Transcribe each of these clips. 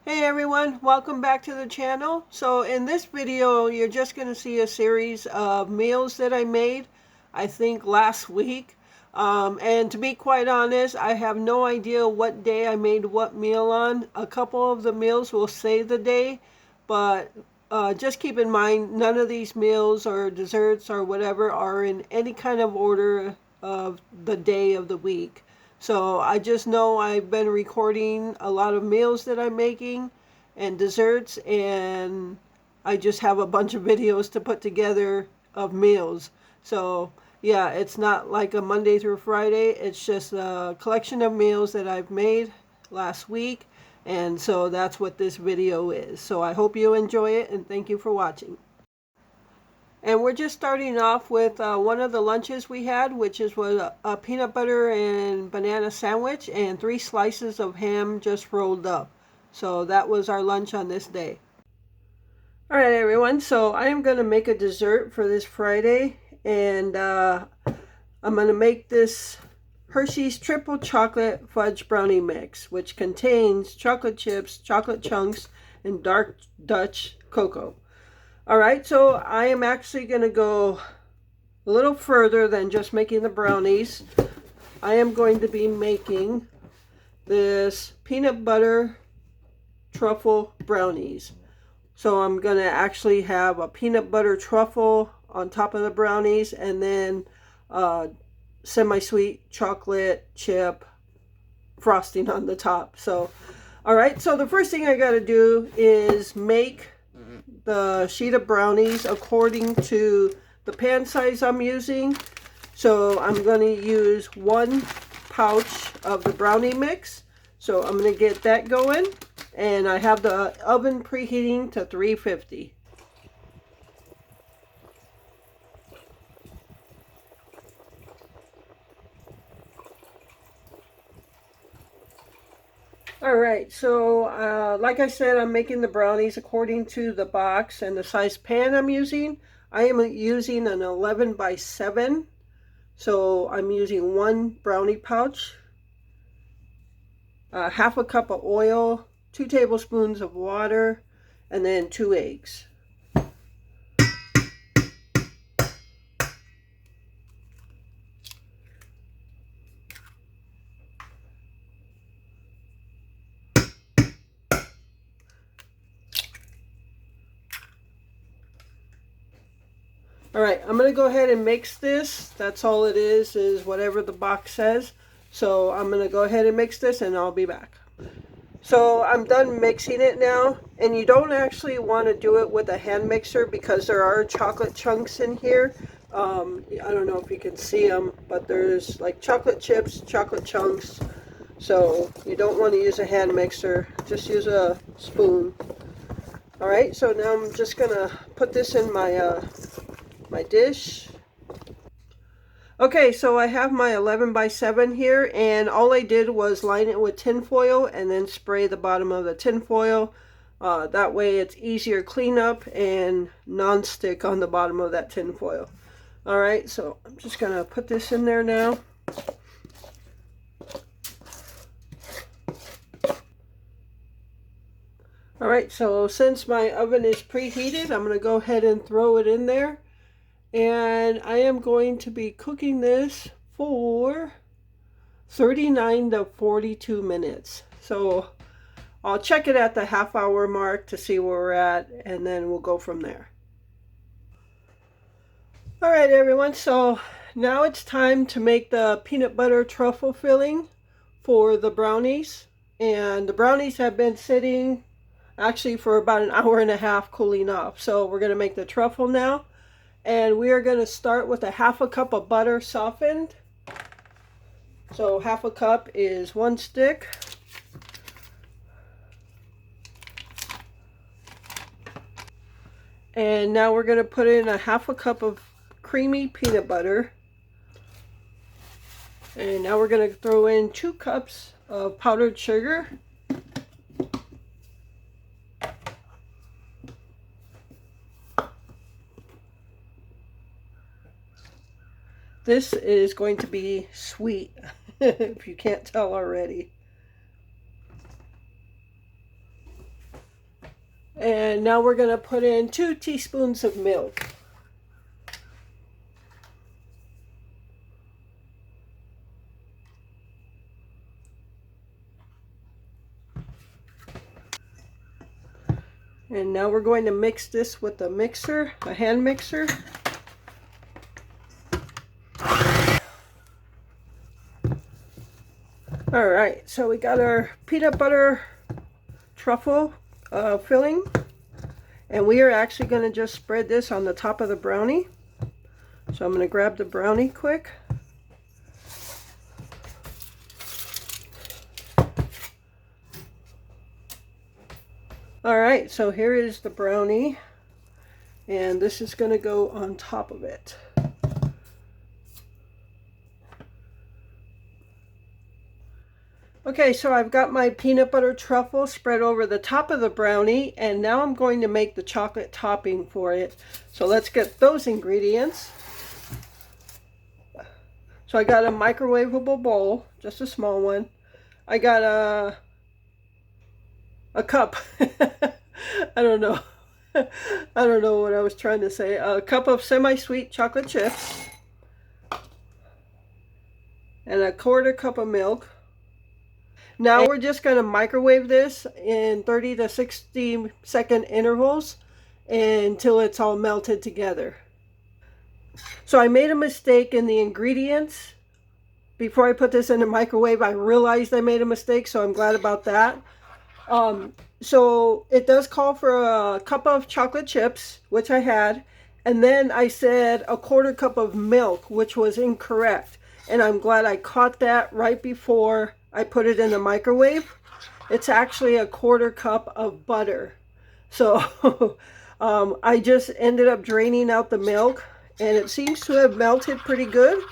Hey everyone, welcome back to the channel. So in this video, you're just going to see a series of meals that I made, I think last week. And to be quite honest, I have no idea what day I made what meal on. A couple of the meals will say the day, but just keep in mind, none of these meals or desserts or whatever are in any kind of order of the day of the week. So I just know I've been recording a lot of meals that I'm making and desserts, and I just have a bunch of videos to put together of meals. So yeah, it's not like a Monday through Friday. It's just a collection of meals that I've made last week. And so that's what this video is. So I hope you enjoy it, and thank you for watching. And we're just starting off with one of the lunches we had, which was a peanut butter and banana sandwich and 3 slices of ham just rolled up. So that was our lunch on this day. All right, everyone. So I am going to make a dessert for this Friday. And I'm going to make this Hershey's Triple Chocolate Fudge Brownie Mix, which contains chocolate chips, chocolate chunks, and dark Dutch cocoa. All right, so I am actually going to go a little further than just making the brownies. I am going to be making this peanut butter truffle brownies. So I'm going to actually have a peanut butter truffle on top of the brownies, and then semi-sweet chocolate chip frosting on the top. So, all right, so the first thing I got to do is make the sheet of brownies according to the pan size I'm using. So I'm going to use 1 pouch of the brownie mix. So I'm going to get that going, and I have the oven preheating to 350. All right, so like I said, I'm making the brownies according to the box and the size pan I'm using. I am using an 11 by 7. So I'm using 1 brownie pouch, half a cup of oil, 2 tablespoons of water, and then 2 eggs. All right, I'm going to go ahead and mix this. That's all it is whatever the box says. So I'm going to go ahead and mix this, and I'll be back. So I'm done mixing it now, and you don't actually want to do it with a hand mixer because there are chocolate chunks in here. I don't know if you can see them, but there's like chocolate chips, chocolate chunks. So you don't want to use a hand mixer, just use a spoon. All right, so now I'm just gonna put this in my dish. Okay, so I have my 11 by 7 here, and all I did was line it with tin foil and then spray the bottom of the tin foil. That way it's easier cleanup and non-stick on the bottom of that tin foil. All right, so I'm just gonna put this in there now. All right, so since my oven is preheated, I'm gonna go ahead and throw it in there. And I am going to be cooking this for 39 to 42 minutes. So I'll check it at the half-hour mark to see where we're at, and then we'll go from there. All right, everyone, so now it's time to make the peanut butter truffle filling for the brownies. And the brownies have been sitting actually for about an hour and a half cooling off. So we're going to make the truffle now. And we are going to start with a half a cup of butter softened. So half a cup is 1 stick. And now we're going to put in a half a cup of creamy peanut butter. And now we're going to throw in 2 cups of powdered sugar. This is going to be sweet, if you can't tell already. And now we're going to put in 2 teaspoons of milk. And now we're going to mix this with a mixer, a hand mixer. All right, so we got our peanut butter truffle filling. And we are actually going to just spread this on the top of the brownie. So I'm going to grab the brownie quick. All right, so here is the brownie, and this is going to go on top of it. Okay, so I've got my peanut butter truffle spread over the top of the brownie, and now I'm going to make the chocolate topping for it. So let's get those ingredients. So I got a microwavable bowl, just a small one. I got a cup. I don't know. I don't know what I was trying to say. A cup of semi-sweet chocolate chips. And a 1/4 cup of milk. Now we're just going to microwave this in 30 to 60-second intervals until it's all melted together. So I made a mistake in the ingredients. Before I put this in the microwave, I realized I made a mistake, so I'm glad about that. So it does call for a cup of chocolate chips, which I had, and then I said a 1/4 cup of milk, which was incorrect. And I'm glad I caught that right before I put it in the microwave. It's actually a 1/4 cup of butter. So I just ended up draining out the milk, and it seems to have melted pretty good.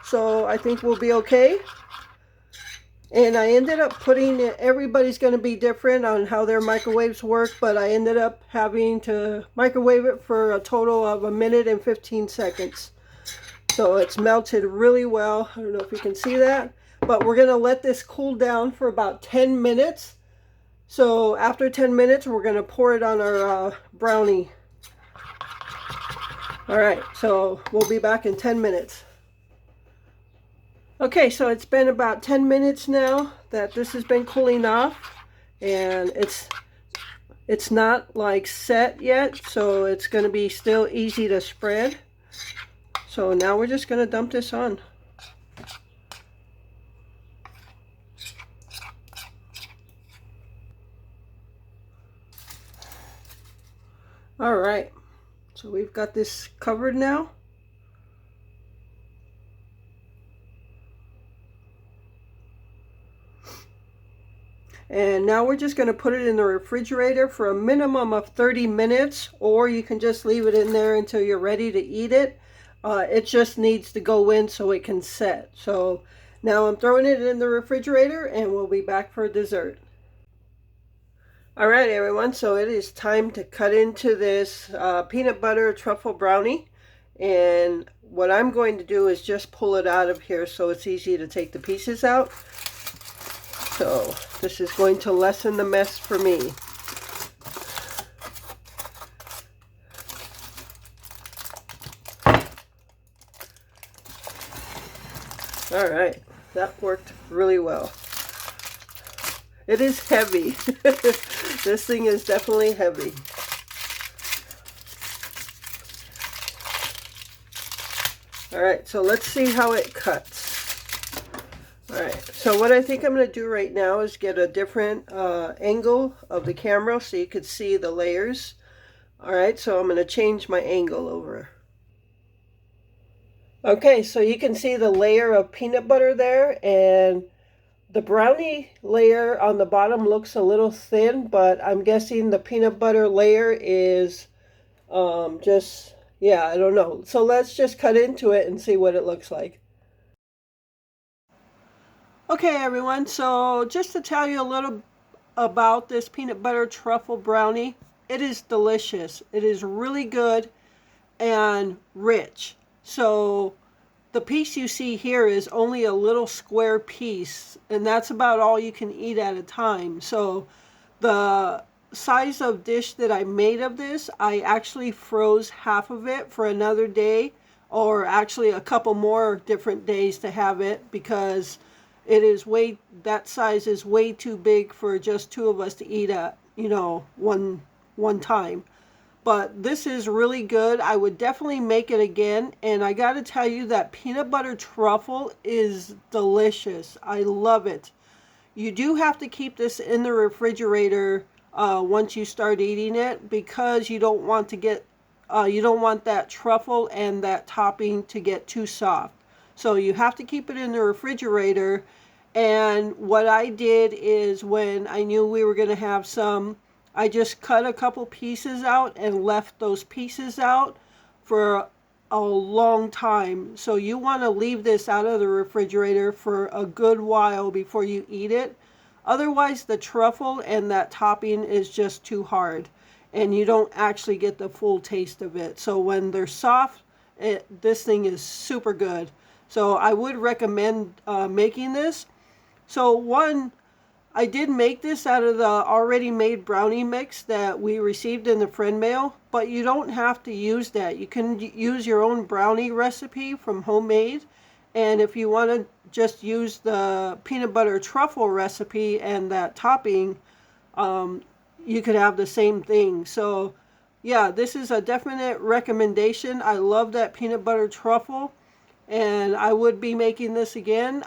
So I think we'll be okay. And I ended up putting it, everybody's going to be different on how their microwaves work, but I ended up having to microwave it for a total of 1 minute and 15 seconds. So it's melted really well. I don't know if you can see that, but we're going to let this cool down for about 10 minutes. So after 10 minutes, we're going to pour it on our brownie. All right, so we'll be back in 10 minutes. Okay, so it's been about 10 minutes now that this has been cooling off, and it's not like set yet, so it's going to be still easy to spread. So now we're just going to dump this on. All right, so we've got this covered now. And now we're just going to put it in the refrigerator for a minimum of 30 minutes, or you can just leave it in there until you're ready to eat it. It just needs to go in so it can set. So now I'm throwing it in the refrigerator, and we'll be back for dessert. All right, everyone, so it is time to cut into this peanut butter truffle brownie. And what I'm going to do is just pull it out of here so it's easy to take the pieces out. So this is going to lessen the mess for me. All right, that worked really well. It is heavy. This thing is definitely heavy. All right, so let's see how it cuts. All right, so what I think I'm going to do right now is get a different angle of the camera so you could see the layers. All right, so I'm going to change my angle over. Okay, so you can see the layer of peanut butter there, and the brownie layer on the bottom looks a little thin, but I'm guessing the peanut butter layer is just, yeah, I don't know. So let's just cut into it and see what it looks like. Okay, everyone, so just to tell you a little about this peanut butter truffle brownie, it is delicious. It is really good and rich. So the piece you see here is only a little square piece, and that's about all you can eat at a time. So the size of dish that I made of this, I actually froze half of it for another day, or actually a couple more different days to have it, because it is that size is way too big for just two of us to eat at, one time. But this is really good. I would definitely make it again. And I got to tell you that peanut butter truffle is delicious. I love it. You do have to keep this in the refrigerator once you start eating it, because you don't want that truffle and that topping to get too soft. So you have to keep it in the refrigerator. And what I did is, when I knew we were going to have some, I just cut a couple pieces out and left those pieces out for a long time. So you want to leave this out of the refrigerator for a good while before you eat it. Otherwise, the truffle and that topping is just too hard, and you don't actually get the full taste of it. So when they're soft, this thing is super good. So I would recommend making this. So I did make this out of the already made brownie mix that we received in the friend mail, but you don't have to use that. You can use your own brownie recipe from homemade, and if you want to just use the peanut butter truffle recipe and that topping, you could have the same thing. So yeah, this is a definite recommendation. I love that peanut butter truffle, and I would be making this again.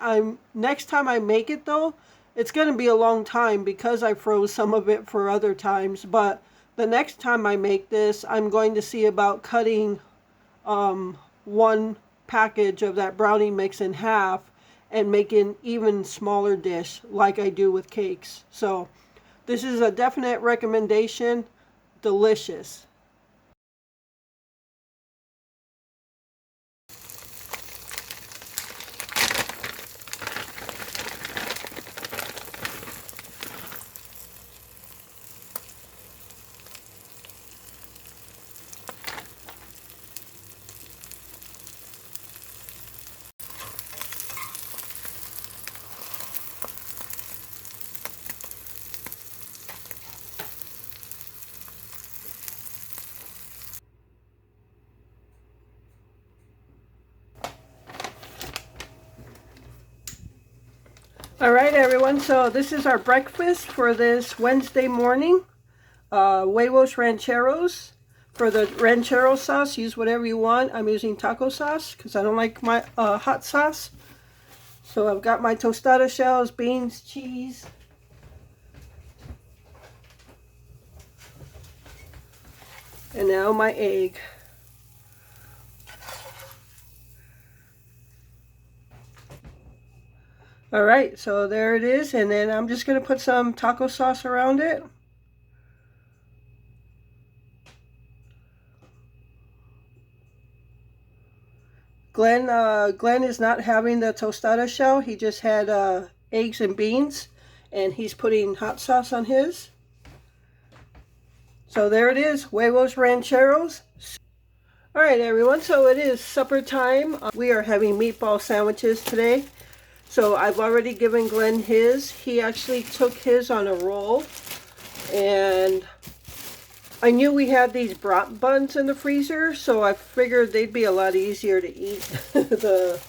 Next time I make it though, it's going to be a long time because I froze some of it for other times. But the next time I make this, I'm going to see about cutting one package of that brownie mix in half and make an even smaller dish like I do with cakes. So this is a definite recommendation. Delicious. All right, everyone. So this is our breakfast for this Wednesday morning. Huevos rancheros. For the ranchero sauce, use whatever you want. I'm using taco sauce because I don't like my hot sauce. So I've got my tostada shells, beans, cheese. And now my egg. All right, so there it is. And then I'm just going to put some taco sauce around it. Glenn is not having the tostada shell. He just had eggs and beans, and he's putting hot sauce on his. So there it is, huevos rancheros. All right, everyone, so it is supper time. We are having meatball sandwiches today. So I've already given Glenn his. He actually took his on a roll, and I knew we had these brat buns in the freezer, so I figured they'd be a lot easier to eat the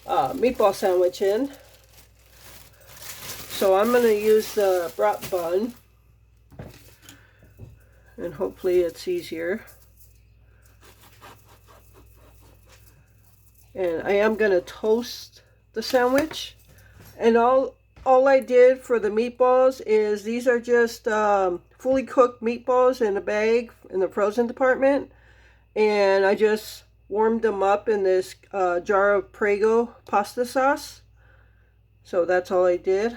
meatball sandwich in. So I'm going to use the brat bun, and hopefully it's easier. And I am going to toast the sandwich. And all I did for the meatballs is, these are just fully cooked meatballs in a bag in the frozen department. And I just warmed them up in this jar of Prego pasta sauce. So that's all I did.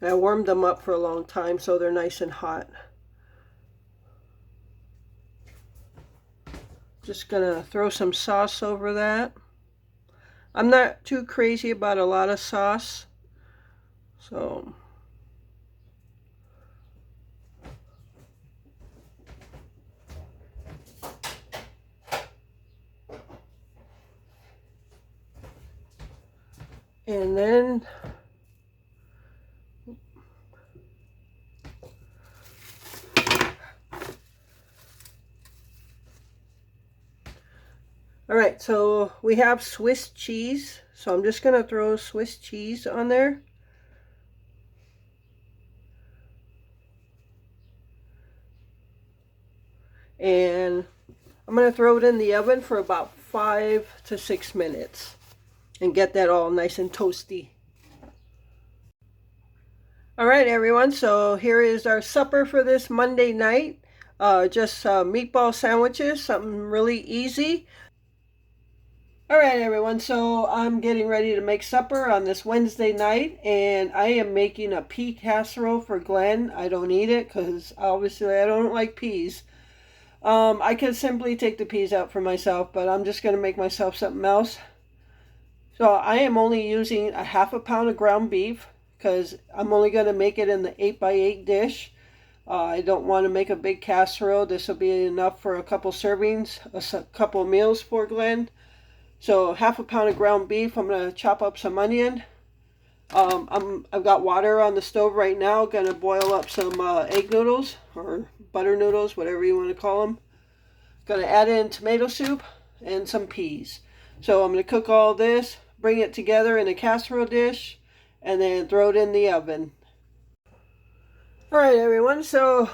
And I warmed them up for a long time so they're nice and hot. Just gonna throw some sauce over that. I'm not too crazy about a lot of sauce, so And then all right, so we have Swiss cheese. So I'm just going to throw Swiss cheese on there. And I'm going to throw it in the oven for about 5 to 6 minutes and get that all nice and toasty. All right, everyone, so here is our supper for this Monday night. Just meatball sandwiches, something really easy. All right, everyone, so I'm getting ready to make supper on this Wednesday night, and I am making a pea casserole for Glenn. I don't eat it because obviously I don't like peas. I could simply take the peas out for myself, but I'm just going to make myself something else. So I am only using a half a pound of ground beef because I'm only going to make it in the 8x8 dish. I don't want to make a big casserole. This will be enough for a couple servings, a couple meals for Glenn. So half a pound of ground beef. I'm going to chop up some onion. I've got water on the stove right now. Going to boil up some egg noodles or butter noodles, whatever you want to call them. Going to add in tomato soup and some peas. So I'm going to cook all this, bring it together in a casserole dish, and then throw it in the oven. All right, everyone. So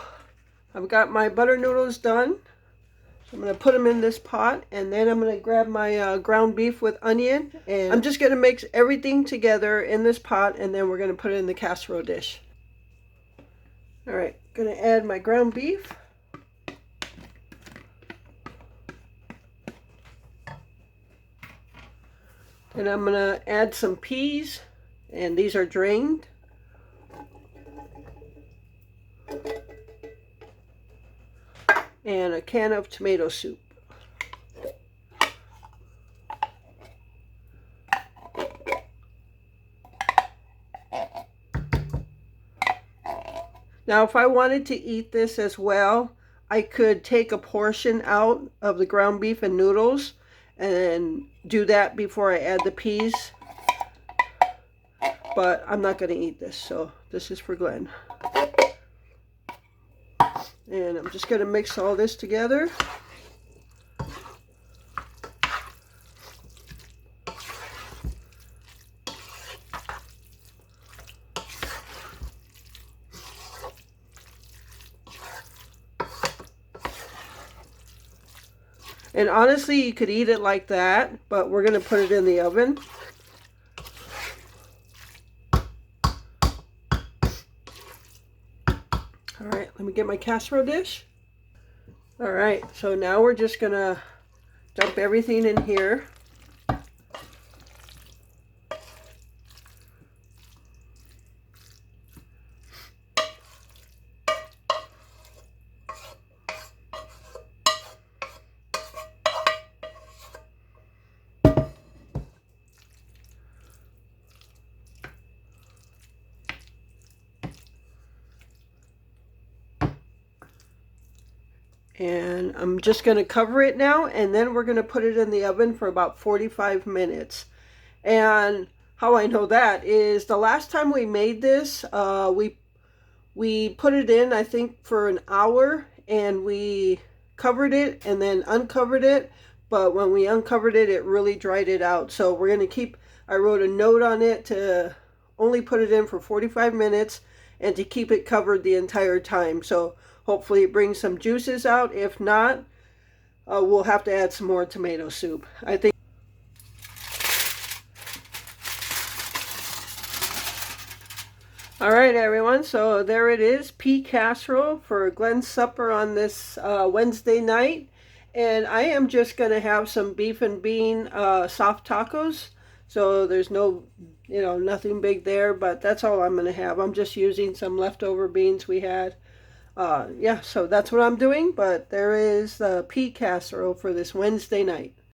I've got my butter noodles done. I'm going to put them in this pot, and then I'm going to grab my ground beef with onion, and I'm just going to mix everything together in this pot, and then we're going to put it in the casserole dish. All right, going to add my ground beef. And I'm going to add some peas, and these are drained. And a can of tomato soup. Now, if I wanted to eat this as well, I could take a portion out of the ground beef and noodles and do that before I add the peas. But I'm not going to eat this, so this is for Glenn. And I'm just going to mix all this together. And honestly, you could eat it like that, but we're going to put it in the oven. All right, let me get my casserole dish. All right, so now we're just going to dump everything in here. And I'm just going to cover it now, and then we're going to put it in the oven for about 45 minutes. And how I know that is the last time we made this, we put it in, I think, for an hour, and we covered it and then uncovered it. But when we uncovered it, it really dried it out. So we're going to keep, I wrote a note on it to only put it in for 45 minutes and to keep it covered the entire time. So hopefully it brings some juices out. If not, we'll have to add some more tomato soup. I think. All right, everyone, so there it is, pea casserole for Glenn's supper on this Wednesday night. And I am just going to have some beef and bean soft tacos. So there's no, nothing big there, but that's all I'm going to have. I'm just using some leftover beans we had. Yeah, so that's what I'm doing, but there is the pea casserole for this Wednesday night.